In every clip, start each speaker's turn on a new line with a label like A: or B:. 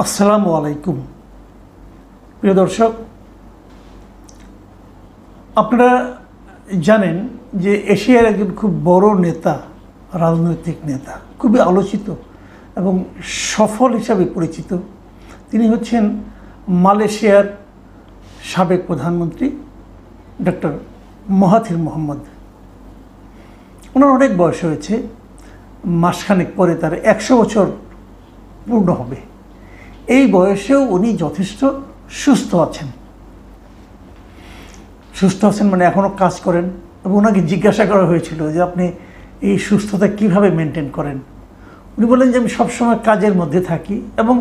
A: আসসালামু আলাইকুম প্রিয় দর্শক, আপনারা জানেন যে এশিয়ার একজন খুব বড় নেতা, রাজনৈতিক নেতা, খুবই আলোচিত এবং সফল হিসাবে পরিচিত। তিনি হচ্ছেন মালয়েশিয়ার সাবেক প্রধানমন্ত্রী ডক্টর মাহাথির মোহাম্মদ। ওনার অনেক বয়স হয়েছে, মাসখানেক পরে তার 100 বছর পূর্ণ হবে। এই বয়সেও উনি যথেষ্ট সুস্থ আছেন। সুস্থ আছেন মানে এখনও কাজ করেন। এবং ওনাকে জিজ্ঞাসা করা হয়েছিল যে আপনি এই সুস্থতা কিভাবে মেনটেন করেন। উনি বলেন যে আমি সবসময় কাজের মধ্যে থাকি এবং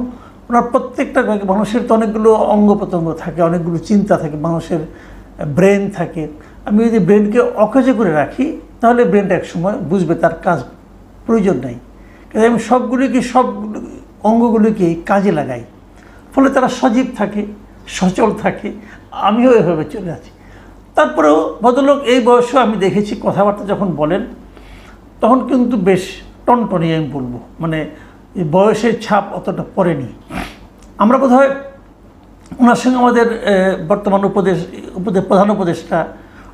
A: ওনার প্রত্যেকটা মানুষের তো অনেকগুলো অঙ্গ প্রত্যঙ্গ থাকে, অনেকগুলো চিন্তা থাকে, মানুষের ব্রেন থাকে। আমি যদি ব্রেনকে অকেজো করে রাখি তাহলে ব্রেনটা একসময় বুঝবে তার কাজ প্রয়োজন নেই। কাজে আমি সব অঙ্গগুলিকে কাজে লাগাই, ফলে তারা সজীব থাকে, সচল থাকে। আমিও এভাবে চলে আছি। তারপরেও ভদ্রলোক এই বয়সেও আমি দেখেছি কথাবার্তা যখন বলেন তখন কিন্তু বেশ টনটনি, আমি বলবো, মানে বয়সের ছাপ অতটা পড়েনি। আমরা বোধহয় ওনার সঙ্গে আমাদের বর্তমান প্রধান উপদেষ্টা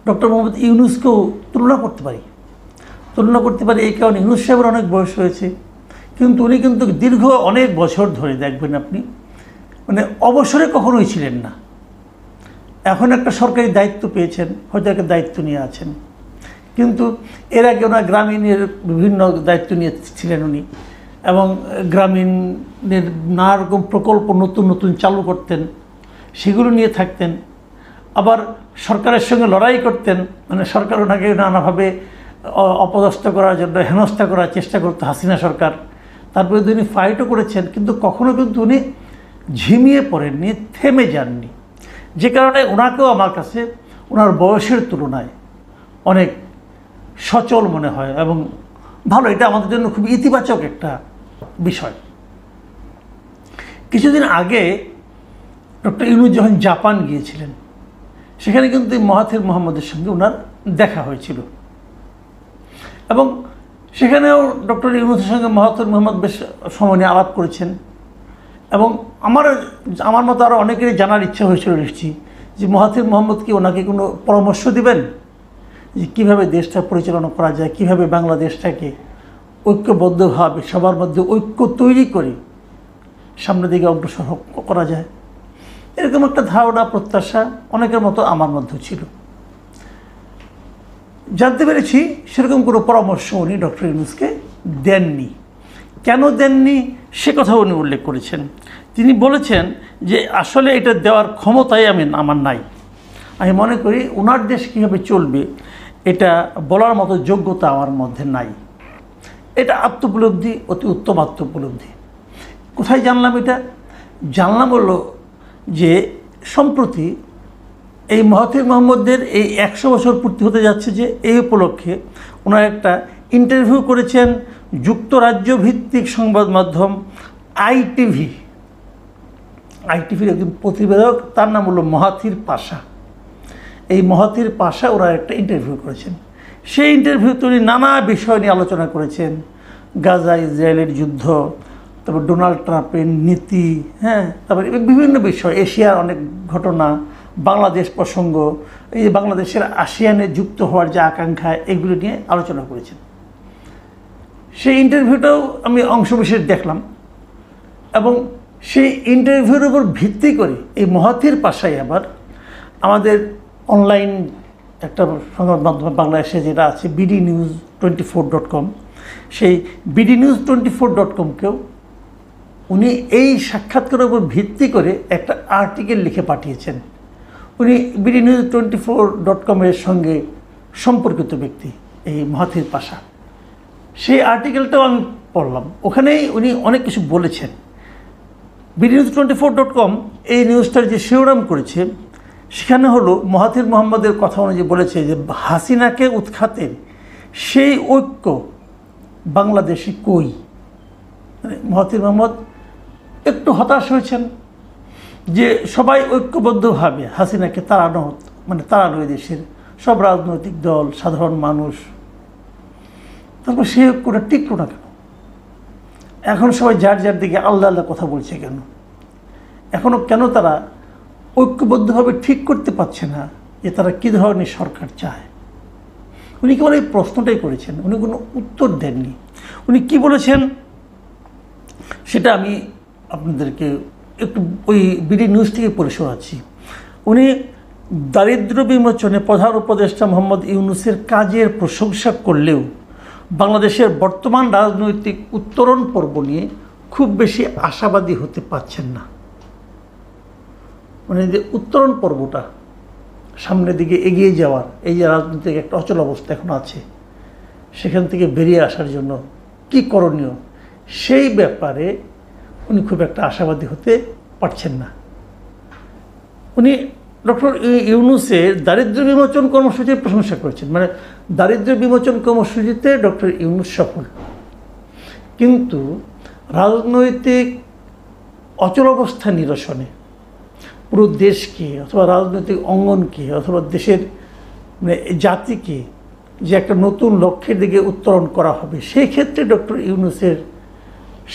A: ডক্টর মোহাম্মদ ইউনূসকেও তুলনা করতে পারি। এই কারণে ইউনূস সাহেবের অনেক বয়স হয়েছে, কিন্তু উনি কিন্তু দীর্ঘ অনেক বছর ধরে দেখবেন আপনি মানে অবসরে কখনোই ছিলেন না। এখন একটা সরকারি দায়িত্ব পেয়েছেন, হয়তো একটা দায়িত্ব নিয়ে আছেন, কিন্তু এর আগে ওনার গ্রামীণের বিভিন্ন দায়িত্ব নিয়ে ছিলেন উনি, এবং গ্রামীণের নানা রকম প্রকল্প নতুন নতুন চালু করতেন, সেগুলো নিয়ে থাকতেন। আবার সরকারের সঙ্গে লড়াই করতেন, মানে সরকার ওনাকে নানাভাবে অপদস্থ করার জন্য হেনস্থা করার চেষ্টা করতো হাসিনা সরকার। তারপরে উনি ফাইটও করেছেন, কিন্তু কখনো কিন্তু উনি ঝিমিয়ে পড়েননি, থেমে যাননি। যে কারণে ওনাকেও আমার কাছে ওনার বয়সের তুলনায় অনেক সচল মনে হয় এবং ভালো। এটা আমাদের জন্য খুব ইতিবাচক একটা বিষয়। কিছুদিন আগে ডক্টর ইউনূস যখন জাপান গিয়েছিলেন, সেখানে কিন্তু মাহাথির মোহাম্মদের সঙ্গে ওনার দেখা হয়েছিল এবং সেখানেও ডক্টর ইউনূসের সঙ্গে মাহাথির মোহাম্মদ বেশ সময় নিয়ে আলাপ করেছেন। এবং আমার মতো আরও অনেকেরই জানার ইচ্ছা হয়েছিল নিশ্চয়ই যে মাহাথির মোহাম্মদ কি ওনাকে কোনো পরামর্শ দিবেন যে কীভাবে দেশটা পরিচালনা করা যায়, কীভাবে বাংলাদেশটাকে ঐক্যবদ্ধভাবে সবার মধ্যে ঐক্য তৈরি করে সামনের দিকে অগ্রসর করা যায়। এরকম একটা ধারণা, প্রত্যাশা অনেকের মতো আমার মধ্যেও ছিল। জানতে পেরেছি সেরকম কোনো পরামর্শ উনি ডক্টর ইউনূসকে দেননি। কেন দেননি সে কথা উনি উল্লেখ করেছেন। তিনি বলেছেন যে আসলে এটা দেওয়ার ক্ষমতাই আমার নাই। আমি মনে করি ওনার দেশ কীভাবে চলবে এটা বলার মতো যোগ্যতা আমার মধ্যে নাই। এটা আত্মোপলব্ধি, অতি উত্তম আত্মোপলব্ধি। কোথায় জানলাম এটা? জানলাম হলো যে সম্প্রতি এই মাহাথির মোহাম্মদের এই 100 বছর পূর্তি হতে যাচ্ছে, যে এই উপলক্ষে ওনার একটা ইন্টারভিউ করেছেন যুক্তরাজ্য ভিত্তিক সংবাদ মাধ্যম আইটিভির একজন প্রতিবেদক, তার নাম হলো মাহাথির পাশা। এই মাহাথির পাশা ওরা একটা ইন্টারভিউ করেছেন। সেই ইন্টারভিউতে উনি নানা বিষয় নিয়ে আলোচনা করেছেন। গাজা ইসরায়েলের যুদ্ধ, তারপর ডোনাল্ড ট্রাম্পের নীতি, তারপরে বিভিন্ন বিষয়, এশিয়ার অনেক ঘটনা, বাংলাদেশ প্রসঙ্গ, এই যে বাংলাদেশের আসিয়ানে যুক্ত হওয়ার যে আকাঙ্ক্ষা, এগুলো নিয়ে আলোচনা করেছেন। সেই ইন্টারভিউটাও আমি অংশবিশেষ দেখলাম এবং সেই ইন্টারভিউর উপর ভিত্তি করে এই মাহাথির পাশাই আবার আমাদের অনলাইন একটা সংবাদ মাধ্যম বাংলাদেশে যেটা আছে bdnews24.com, সেই bdnews24.comকেও উনি এই সাক্ষাৎকারের উপর ভিত্তি করে একটা আর্টিকেল লিখে পাঠিয়েছেন। উনি bdnews24.com-এর সঙ্গে সম্পর্কিত ব্যক্তি এই মাহাথির পাশা। সেই আর্টিকেলটাও আমি পড়লাম, ওখানেই উনি অনেক কিছু বলেছেন। bdnews24.com এই নিউজটার যে শিরোনাম করেছে সেখানে হলো মাহাথির মোহাম্মদের কথা অনুযায়ী বলেছে যে হাসিনাকে উৎখাতের সেই ঐক্য বাংলাদেশে কই। মানে মাহাথির মোহাম্মদ একটু হতাশ হয়েছেন যে সবাই ঐক্যবদ্ধভাবে হাসিনাকে তাড়ানো দেশের সব রাজনৈতিক দল, সাধারণ মানুষ। তারপর সে ঐক্যটা টিকলো না কেন? এখন সবাই যার যার দিকে আল্লাহ আল্লাহ কথা বলছে কেন? এখনও কেন তারা ঐক্যবদ্ধভাবে ঠিক করতে পারছে না যে তারা কী ধরনের সরকার চায়। উনি কেবল এই প্রশ্নটাই করেছেন, উনি কোনো উত্তর দেননি। উনি কি বলেছেন সেটা আমি আপনাদেরকে একটু ওই বিডি নিউজ থেকে পড়ে শোনাচ্ছি। উনি দারিদ্র্য বিমোচনে প্রধান উপদেষ্টা মোহাম্মদ ইউনূসের কাজের প্রশংসা করলেও বাংলাদেশের বর্তমান রাজনৈতিক উত্তরণ পর্ব নিয়ে খুব বেশি আশাবাদী হতে পারছেন না। মানে যে উত্তরণ পর্বটা, সামনের দিকে এগিয়ে যাওয়ার, এই যে রাজনৈতিক একটা অচল অবস্থা এখন আছে, সেখান থেকে বেরিয়ে আসার জন্য কি করণীয়, সেই ব্যাপারে উনি খুব একটা আশাবাদী হতে পারছেন না। উনি ডক্টর ইউনূসের দারিদ্র্য বিমোচন কর্মসূচির প্রশংসা করেছেন। মানে দারিদ্র্য বিমোচন কর্মসূচিতে ডক্টর ইউনূস সফল, কিন্তু রাজনৈতিক অচলাবস্থা নিরসনে পুরো দেশকে অথবা রাজনৈতিক অঙ্গনকে অথবা দেশের মানে জাতিকে যে একটা নতুন লক্ষ্যের দিকে উত্তরণ করা হবে, সেই ক্ষেত্রে ডক্টর ইউনূসের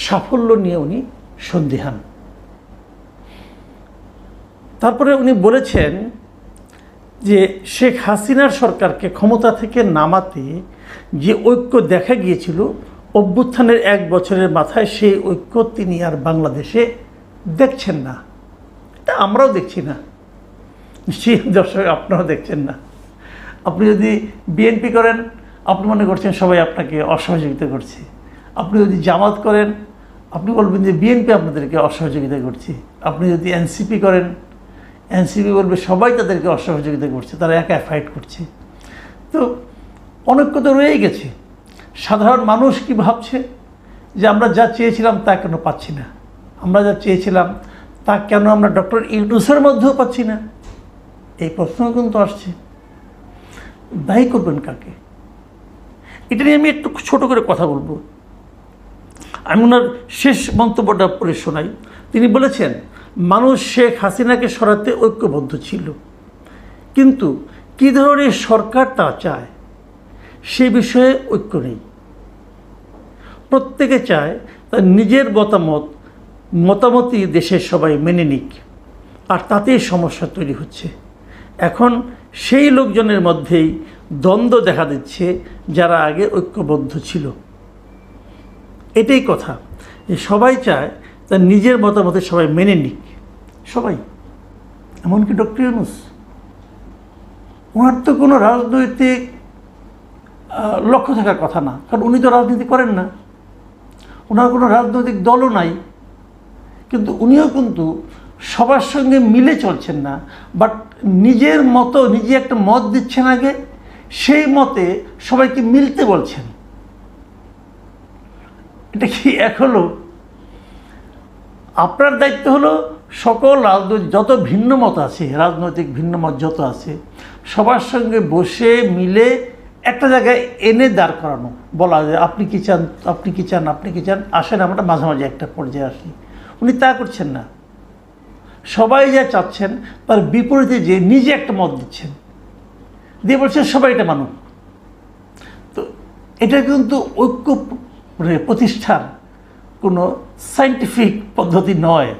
A: সাফল্য নিয়ে উনি সন্দিহান। তারপরে উনি বলেছেন যে শেখ হাসিনার সরকারকে ক্ষমতা থেকে নামাতে যে ঐক্য দেখা গিয়েছিল অভ্যুত্থানের 1 বছরের মাথায়, সেই ঐক্য তিনি আর বাংলাদেশে দেখছেন না। এটা আমরাও দেখছি না, নিশ্চয়ই দর্শক আপনারাও দেখছেন না। আপনি যদি বিএনপি করেন, আপনি মনে করছেন সবাই আপনাকে অসহযোগিতা করছে। আপনি যদি জামাত করেন, আপনি বলবেন যে বিএনপি আপনাদেরকে অসহযোগিতা করছে। আপনি যদি এনসিপি করেন, এনসিপি বলবে সবাই তাদেরকে অসহযোগিতা করছে, তারা একা ফাইট করছে। তো অনৈক্য তো রয়েই গেছে। সাধারণ মানুষ কি ভাবছে যে আমরা যা চেয়েছিলাম তা কেন পাচ্ছি না, আমরা যা চেয়েছিলাম তা কেন আমরা ডক্টর ইউনূসের মধ্যেও পাচ্ছি না, এই প্রশ্ন কিন্তু আসছে। দায়ী করবেন কাকে? এটা নিয়ে আমি একটু ছোট করে কথা বলবো। আমি ওনার শেষ মন্তব্যটা পড়ে শোনাই। তিনি বলেছেন, মানুষ শেখ হাসিনাকে সরাতে ঐক্যবদ্ধ ছিল, কিন্তু কী ধরনের সরকার তা চায় সে বিষয়ে ঐক্য নেই। প্রত্যেকে চায় তার নিজের মতামতই দেশের সবাই মেনে নিক, আর তাতেই সমস্যা তৈরি হচ্ছে। এখন সেই লোকজনের মধ্যেই দ্বন্দ্ব দেখা দিচ্ছে যারা আগে ঐক্যবদ্ধ ছিল। এটাই কথা, যে সবাই চায় তার নিজের মতামতে সবাই মেনে নিক, সবাই, এমনকি ডক্টর ইউনূস। ওনার তো কোনো রাজনৈতিক লক্ষ্য থাকার কথা না, কারণ উনি তো রাজনীতি করেন না, ওনার কোনো রাজনৈতিক দলও নাই। কিন্তু উনিও কিন্তু সবার সঙ্গে মিলে চলছেন না, বাট নিজের মতো নিজে একটা মত দিচ্ছেন আগে, সেই মতে সবাইকে মিলতে বলছেন। এটা কি এক হলো? আপনার দায়িত্ব হলো সকল রাজনৈতিক যত ভিন্ন মত আছে, রাজনৈতিক ভিন্ন মত যত আছে, সবার সঙ্গে বসে মিলে একটা জায়গায় এনে দাঁড় করানো, বলা যায় আপনি কি চান, আপনি কি চান, আপনি কি চান, আসেন আমরা মাঝামাঝি একটা পর্যায়ে আসি। উনি তা করছেন না। সবাই যা চাচ্ছেন তার বিপরীতে যে নিজে একটা মত দিচ্ছেন, দিয়ে বলছেন সবাই এটা মানুক। তো এটা কিন্তু ঐক্য প্রতিষ্ঠার কোনো সায়েন্টিফিক পদ্ধতি নয়।